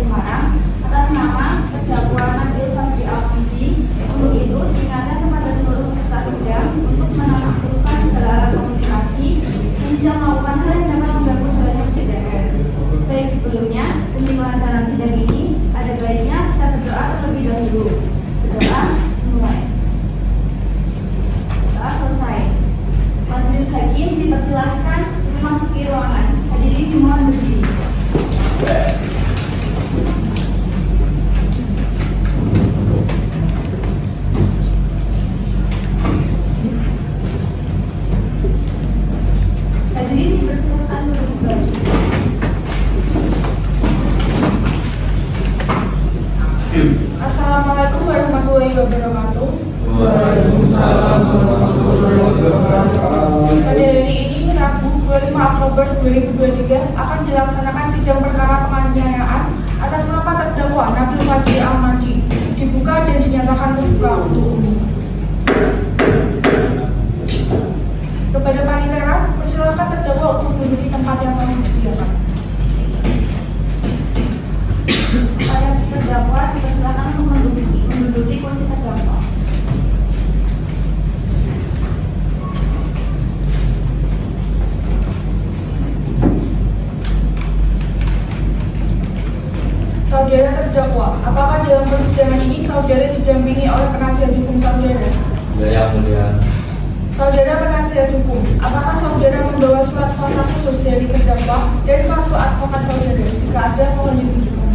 Semarang atas nama terdakwa Nabil Fajri Alhamdi. Untuk itu diingatkan kepada seluruh peserta sidang untuk menonaktifkan segala alat komunikasi dan tidak melakukan hal yang dapat mengganggu jalannya persidangan. Baik, sebelumnya demi kelancaran sidang ini ada baiknya kita berdoa terlebih dahulu. Berdoa mulai. Doa selesai. Majelis hakim dipersilahkan memasuki ruangan. Hadirin dimohon berdiri. Hadirin dipersilahkan duduk kembali. Assalamualaikum warahmatullahi wabarakatuh. Waalaikumsalam warahmatullahi wabarakatuh. Pada hari ini Rabu 25 Oktober 2023 akan dilaksanakan sidang perkara penganiayaan atas nama terdakwa Nabil Fajri Alhamdi dibuka dan dinyatakan terbuka untuk umum. Kepada panitera, persilakan terdakwa untuk menduduki tempat yang telah disediakan. Para terdakwa dipersilakan untuk menduduki kursi terdakwa. Saudara terdakwa, apakah dalam persidangan ini saudara didampingi oleh penasihat hukum saudara? Ya, yang mulia. Saudara penasihat hukum, apakah saudara membawa surat kuasa khusus dari terdakwa dan kartu advokat saudara? Jika ada, mohon ditunjukkan.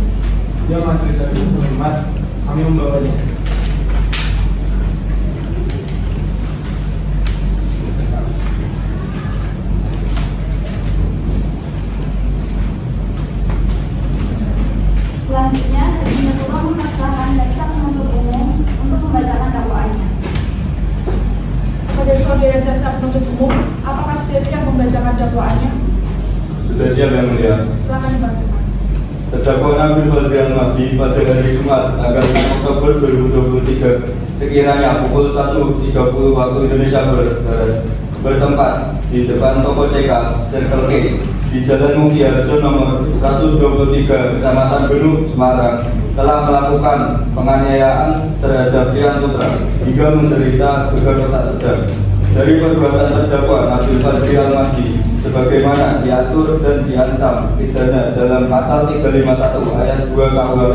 Ya, majelis hakim hormat, kami membawanya. Selanjutnya, dinyatakan memasrahkan jaksa penuntut umum untuk membacakan dakwaannya. Kepada saudara jaksa penuntut umum, apakah sudah siap membacakan dakwaannya? Sudah siap yang mulia. Silakan dibacakan. Terdakwa Nabil Fajri Alhamdi pada hari Jumat tanggal 6 Oktober 2023 sekiranya pukul 1.30 waktu Indonesia Barat bertempat di depan toko CK Circle K di Jalan Mugiarjo nomor 123 Kecamatan Benuk, Semarang telah melakukan penganiayaan terhadap Rian Putra hingga menderita gegar otak sedang. Dari perbuatan terdakwa Nabil Fajri Alhamdi sebagaimana diatur dan diancam pidana dalam pasal 351 ayat 2 KUHP.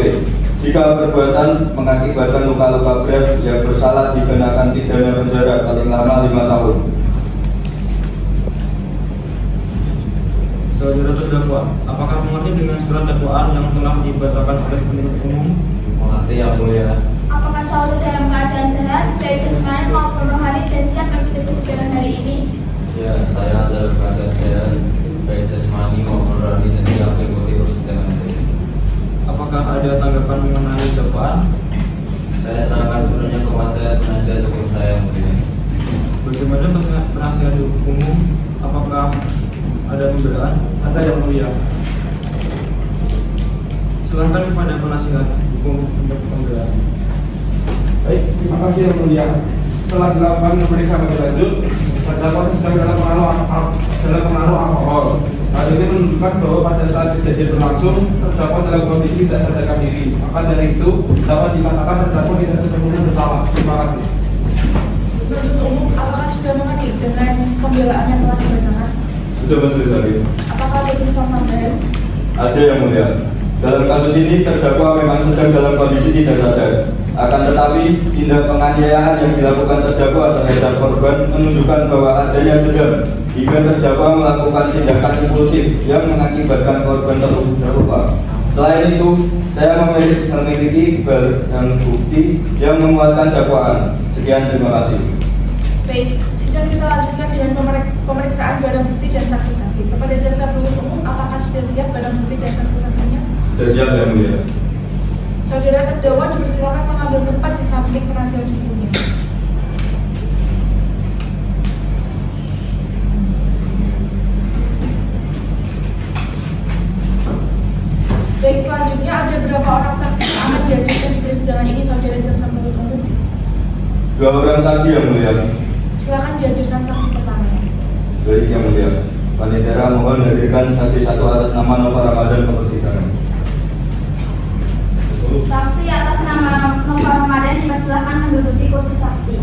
Jika perbuatan mengakibatkan luka-luka berat yang bersalah dikenakan pidana penjara paling lama 5 tahun. Saudara terdakwa, apakah mengerti dengan surat dakwaan yang telah dibacakan oleh penuntut umum? Mengerti yang mulia. Apakah saudara dalam keadaan sehat, baik jasmani maupun rohani dan siap mengikuti persidangan hari ini? Ya, saya dalam keadaan sehat, baik jasmani maupun rohani dan siap mengikuti persidangan ini. Apakah ada tanggapan mengenai dakwaan? Saya serahkan sepenuhnya kepada penasihat hukum saya yang mulia. Bagaimana penasihat umum? Apakah ada pembelaan? Ada yang mulia. Silakan kepada penasihat hukum untuk pembelaan. Baik, terima kasih yang mulia. Setelah dilakukan pemeriksaan lebih lanjut, terdakwa sedang dalam pengaruh alkohol. Hal ini menunjukkan bahwa pada saat kejadian berlangsung, terdakwa dalam kondisi tidak sadarkan diri. Maka dari itu, dapat dikatakan terdakwa tidak sepenuhnya bersalah. Terima kasih. Penuntut umum, apakah sudah mengerti dengan pembelaan yang telah dibacakan? Sudah majelis hakim. Apakah ada tuntutan tambahan? Ada yang mulia. Dalam kasus ini terdakwa memang sedang dalam kondisi tidak sadar. Akan tetapi tindak penganiayaan yang dilakukan terdakwa terhadap korban menunjukkan bahwa adanya dendam hingga terdakwa melakukan tindakan impulsif yang mengakibatkan korban terluka. Selain itu, saya memiliki barang bukti yang menguatkan dakwaan. Sekian, terima kasih. Baik, sidang kita lanjutkan dengan pemeriksaan barang bukti dan saksi-saksi. Kepada jaksa penuntut umum, apakah sudah siap barang bukti dan saksi-saksinya? Sudah siap yang mulia. Saudara terdakwa dipersilakan mengambil tempat di samping penasihat hukumnya. Baik, selanjutnya ada berapa orang saksi yang akan dihadirkan di persidangan ini, saudara jaksa penuntut umum? 2 orang saksi yang mulia. Silakan dihadirkan saksi pertamanya. Baik yang mulia. Panitera mohon hadirkan saksi 1 atas nama Nova Ramadan ke persidangan. Saksi atas nama Nova Ramadan dipersilakan menduduki kursi saksi.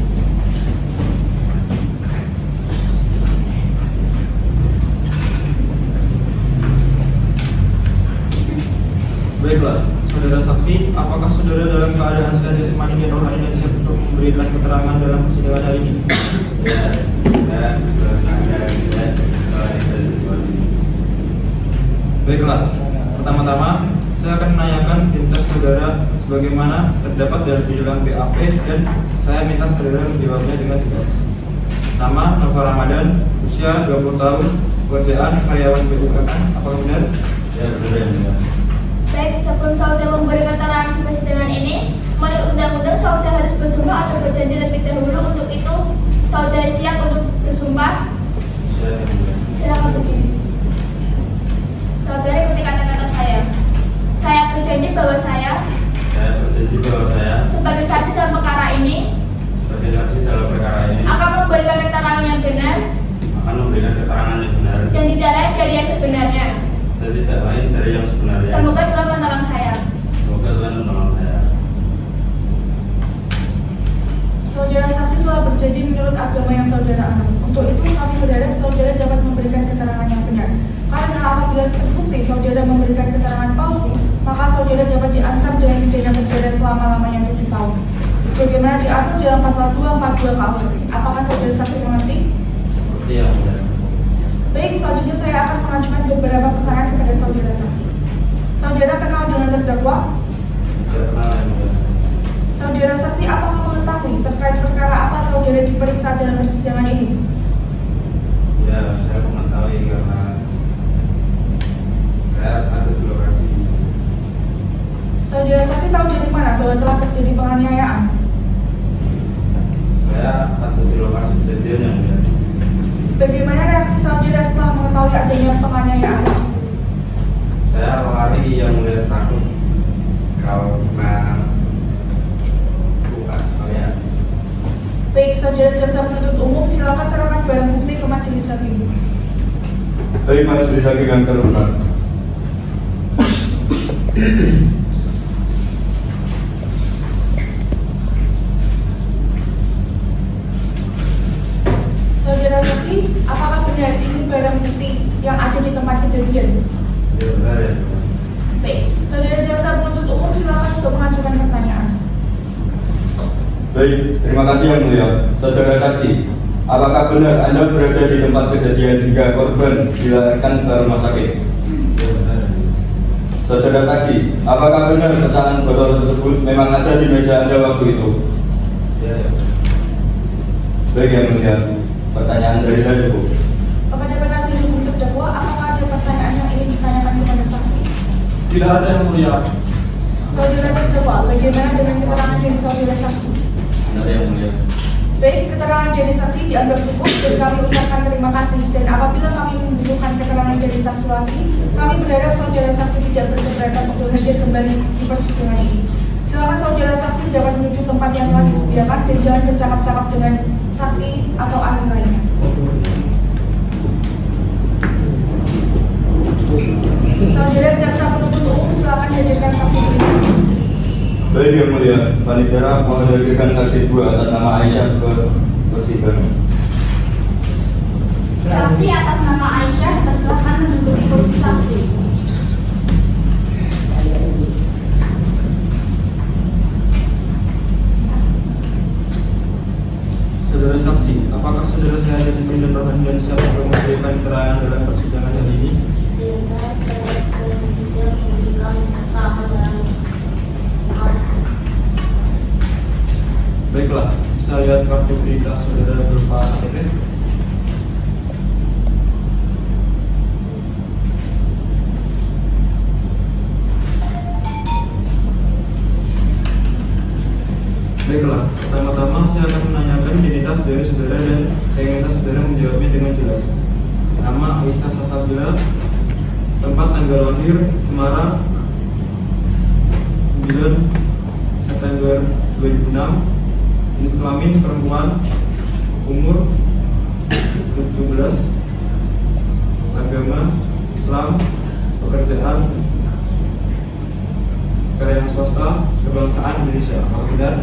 Baiklah, saudara saksi, apakah saudara dalam keadaan sehat jasmani dan rohani dan siap untuk memberikan keterangan dalam persidangan hari ini? Baiklah, pertama-tama saya akan menanyakan identitas saudara sebagaimana terdapat di dalam BAP dan saya minta saudara menjawabnya dengan jelas. Nama Nova Ramadan, usia 20 tahun, pekerjaan karyawan BUMN, apakah benar? Ya, benar ya, benar. Baik, sebelum saudara memberi keterangan di persidangan ini, menurut undang-undang saudara harus bersumpah atau berjanji lebih dahulu. Untuk itu, saudara siap untuk bersumpah? Silakan berdiri. Saudara ikuti kata-kata saya. Saya berjanji bahwa saya sebagai saksi dalam perkara ini akan memberikan keterangan yang benar dan tidak lain dari yang sebenarnya. Semoga Tuhan menolong saya. Saudara saksi telah berjanji menurut agama yang saudara anut. Untuk itu kami berharap saudara dapat memberikan keterangan yang benar. Karena apabila terbukti saudara memberikan keterangan palsu, maka saudara dapat diancam dengan pidana penjara selama-lamanya 7 tahun. Sebagaimana diatur dalam pasal 242 KUHP. Apakah saudara saksi mengerti? Iya, benar. Baik, selanjutnya saya akan mengajukan beberapa pertanyaan kepada saudara saksi. Saudara kenal dengan terdakwa? Saudara saksi, apakah mengetahui terkait perkara apa saudara diperiksa dalam persidangan ini? Ya, saya mengetahui karena saya ada di lokasi. Saudara saksi tahu dari mana bahwa telah terjadi penganiayaan? Saya ada di lokasi kejadian yang mulia. Bagaimana reaksi saudara setelah mengetahui adanya penganiayaan? Saya lari yang mulia, takut kalau kena buka sekalian. Baik, saudara jaksa penuntut umum, silakan serahkan barang bukti ke majelis hakim. Baik, majelis hakim yang terhormat. Saudara saksi, apakah benar ini barang bukti yang ada di tempat kejadian? Ya, benar ya. Baik, saudara jaksa penuntut umum, silakan untuk mengajukan pertanyaan. Baik, terima kasih yang mulia. Saudara saksi, apakah benar Anda berada di tempat kejadian hingga korban dilarikan ke rumah sakit? Ya, benar. Saudara saksi, apakah benar pecahan botol tersebut memang ada di meja Anda waktu itu? Ya. Baik yang mulia, pertanyaan dari saya cukup. Kepada penasihat hukum terdakwa, apakah ada pertanyaan yang ingin ditanyakan kepada saksi? Tidak ada yang mulia. Saudara terdakwa, bagaimana dengan keterangan dari saudara saksi? Benar yang mulia. Baik, keterangan dari saksi dianggap cukup dan kami ucapkan terima kasih. Dan apabila kami membutuhkan keterangan dari saksi lagi, kami berharap saudara saksi tidak berkeberatan untuk hadir kembali di persidangan ini. Silakan saudara saksi dapat menuju tempat yang telah disediakan dan jangan bercakap-cakap dengan saksi atau ahli lainnya. Saudara jaksa penuntut umum, silakan hadirkan saksi berikutnya. Baik yang mulia, Panitera menghadirkan saksi 2 atas nama Aisyah ke persidangan. Saksi atas nama Aisyah dipersilakan menduduki kursi saksi. Saudara saksi, apakah saudara sehat jasmani dan rohani dan siap untuk memberikan keterangan dalam persidangan hari ini? Ya, saya dalam posisi memberikan keterangan dalam kasus ini. Baiklah, bisa lihat kartu identitas saudara berupa KTP. Baiklah, pertama-tama saya akan menanyakan identitas dari saudara dan saya minta saudara menjawabnya dengan jelas. Nama Aisyah Salsabila, tempat tanggal lahir Semarang 9 September 2006, jenis kelamin perempuan, umur 17, agama Islam, pekerjaan negara yang swasta, kebangsaan Indonesia. Apakah benar?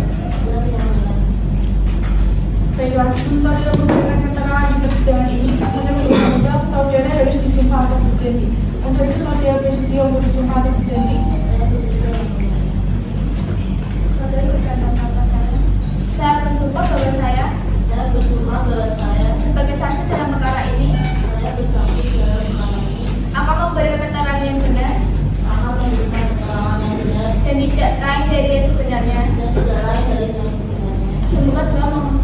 Baiklah, sebelum saudara memberikan keterangan di persidangan ini, menurut undang-undang saudara harus disumpah atau berjanji. Untuk itu saudara bersedia untuk disumpah atau berjanji? Saudara berkata apa saya? Saya bersumpah bahwa saya sebagai saksi dalam perkara ini akan memberikan keterangan yang benar dan tidak lain dari yang sebenarnya. Semoga Tuhan menolong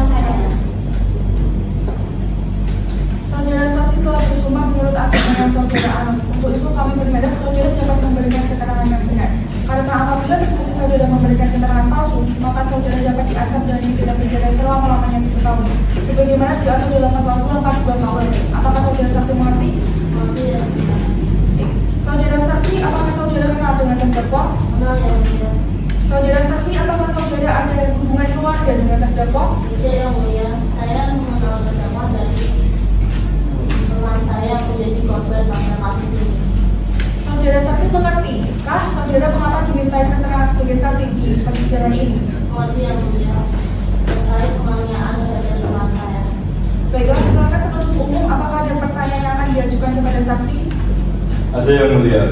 saya. Saudara saksi telah bersumpah menurut agama yang saudara anut. Untuk itu kami berharap saudara dapat memberikan keterangan yang benar. Karena apabila terbukti saudara memberikan keterangan palsu, maka saudara dapat diancam dengan pidana penjara selama-lamanya 7 tahun. Sebagaimana diatur dalam pasal 242 KUHP. Apakah saudara saksi mengerti? Saudara saksi, apakah saudara kenal dengan terdakwa? Saudara saksi, apakah saudara ada hubungan keluarga dengan terdakwa? Saya mengenal terdakwa dari teman saya menjadi korban pada kasus ini. Saudara saksi mengerti, kah saudara mengapa dimintai keterangan sebagai saksi di persidangan ini? Mengerti yang mulia terkait penganiayaan terhadap teman saya. Baiklah, silakan penuntut umum, apakah ada pertanyaan yang akan diajukan kepada saksi? Ada yang mulia.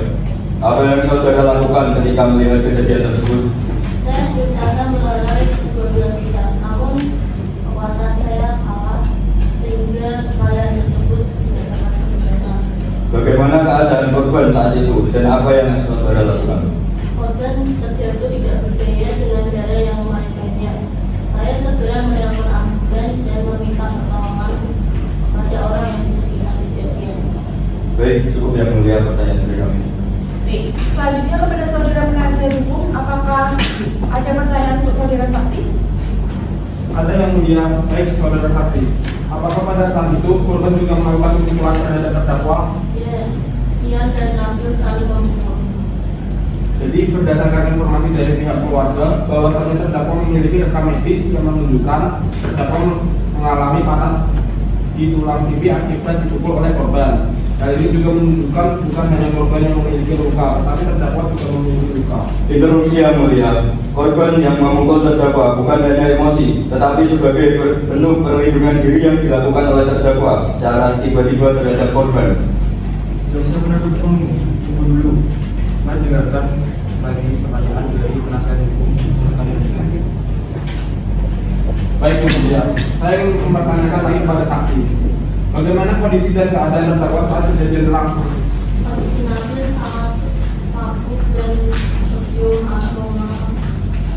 Apa yang saudara lakukan ketika melihat kejadian tersebut? Saya berusaha melerai kedua-dua pihak, namun kekuatan saya kalah sehingga penganiayaan tersebut tidak dapat dibebaskan. Bagaimana keadaan korban saat itu dan apa yang saudara lakukan? Korban terjatuh tidak berdaya dengan cara yang mematikannya. Saya segera menelpon ambulan dan meminta pertolongan kepada orang yang di sekitar kejadian. Baik, cukup yang mulia pertanyaan dari kami. Baik, selanjutnya kepada saudara penasihat hukum, apakah ada pertanyaan untuk saudara saksi? Ada yang mulia, baik saudara saksi. Apakah pada saat itu korban juga melakukan pukulan terhadap terdakwa? Ya, Ian dan Nabil saling membunuh. Jadi berdasarkan informasi dari pihak keluarga bahwasannya terdakwa memiliki rekam medis yang menunjukkan terdakwa mengalami patah di tulang pipi akibat dipukul oleh korban. Hal ini juga menunjukkan bukan hanya korban yang memiliki luka, tetapi terdakwa juga memiliki luka. Interupsi yang mulia, korban yang memukul terdakwa bukan hanya emosi, tetapi sebagai bentuk perlindungan diri yang dilakukan oleh terdakwa secara tiba-tiba terhadap korban. Jaksa penuntut umum, tunggu dulu. Mari dengarkan lagi pertanyaan dari penasihat hukum. Silakan dilanjutkan. Baik kemudian, saya ingin mempertanyakan lagi kepada saksi. Bagaimana kondisi dan keadaan terdakwa saat kejadian berlangsung? Kondisi Nabil sangat mabuk dan mencium aroma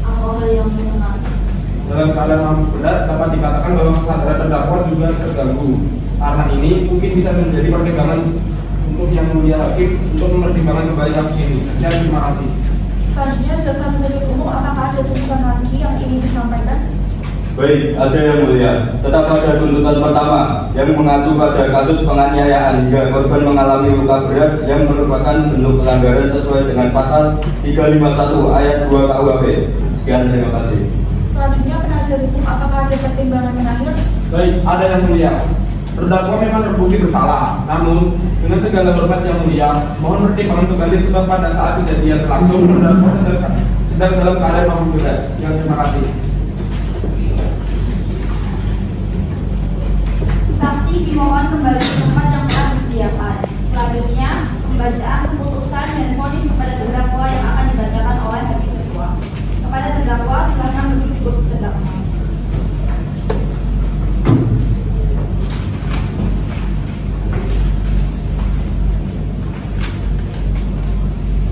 alkohol yang menyengat. Dalam keadaan mabuk berat dapat dikatakan bahwa kesadaran terdakwa juga terganggu. Karena ini mungkin bisa menjadi pertimbangan untuk yang mulia hakim untuk mempertimbangkan kembali kasus ini. Sekian, terima kasih. Selanjutnya, jaksa penuntut umum, apakah ada tuntutan lagi yang ingin disampaikan? Baik, ada yang mulia. Tetap pada tuntutan pertama yang mengacu pada kasus penganiayaan hingga korban mengalami luka berat yang merupakan bentuk pelanggaran sesuai dengan pasal 351 ayat 2 KUHP. Sekian, terima kasih. Selanjutnya, penasihat hukum, apakah ada pertimbangan terakhir? Baik, ada yang mulia. Terdakwa memang terbukti bersalah, namun dengan segala hormat yang mulia, mohon pertimbangan kembali sebab pada saat kejadian berlangsung terdakwa sedang dalam keadaan mabuk berat. Sekian, terima kasih. Saksi dimohon kembali ke tempat yang telah disediakan. Selanjutnya, pembacaan keputusan dan vonis kepada terdakwa yang akan dibacakan oleh hakim ketua. Kepada terdakwa, silakan duduk di kursi terdakwa.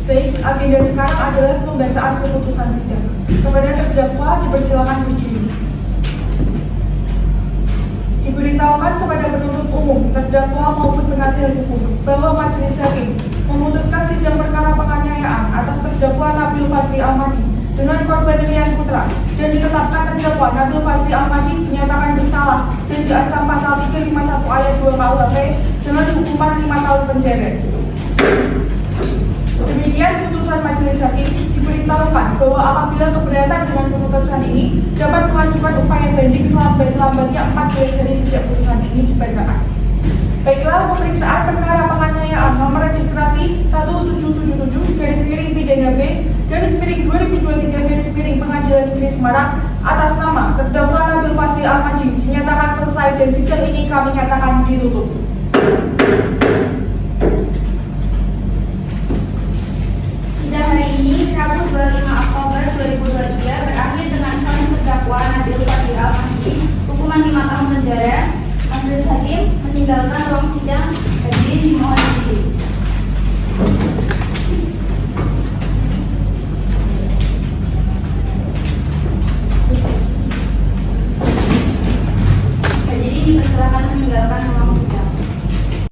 Baik, agenda sekarang adalah pembacaan keputusan sidang. Kepada terdakwa dipersilakan berdiri. Diberitahukan kepada penuntut umum, terdakwa maupun penasihat hukum bahwa majelis hakim memutuskan sidang perkara penganiayaan atas terdakwa Nabil Fazli Ahmadi dengan korban Rian Putra dan ditetapkan terdakwa Nabil Fazli Ahmadi dinyatakan bersalah dan diancam pasal 351 ayat 2 KUHP dengan hukuman 5 tahun penjara. Demikian putusan majelis hakim. Diberitahukan bahwa apabila keberatan dengan keputusan ini dapat mengajukan upaya banding selambat-lambatnya 14 hari sejak putusan ini dibacakan. Baiklah, pemeriksaan perkara penganiayaan nomor registrasi 172 atas nama terdakwa Nabil Fazli Almadi dinyatakan selesai dan sidang ini kami nyatakan ditutup. Sidang hari ini, Rabu 25 Oktober 2023 berakhir dengan vonis terdakwa Nabil Fazli Almadi hukuman 5 tahun penjara. Majelis Hakim meninggalkan ruang sidang. Hadirin dimohon diri. Hadirin dipersilakan meninggalkan ruang sidang.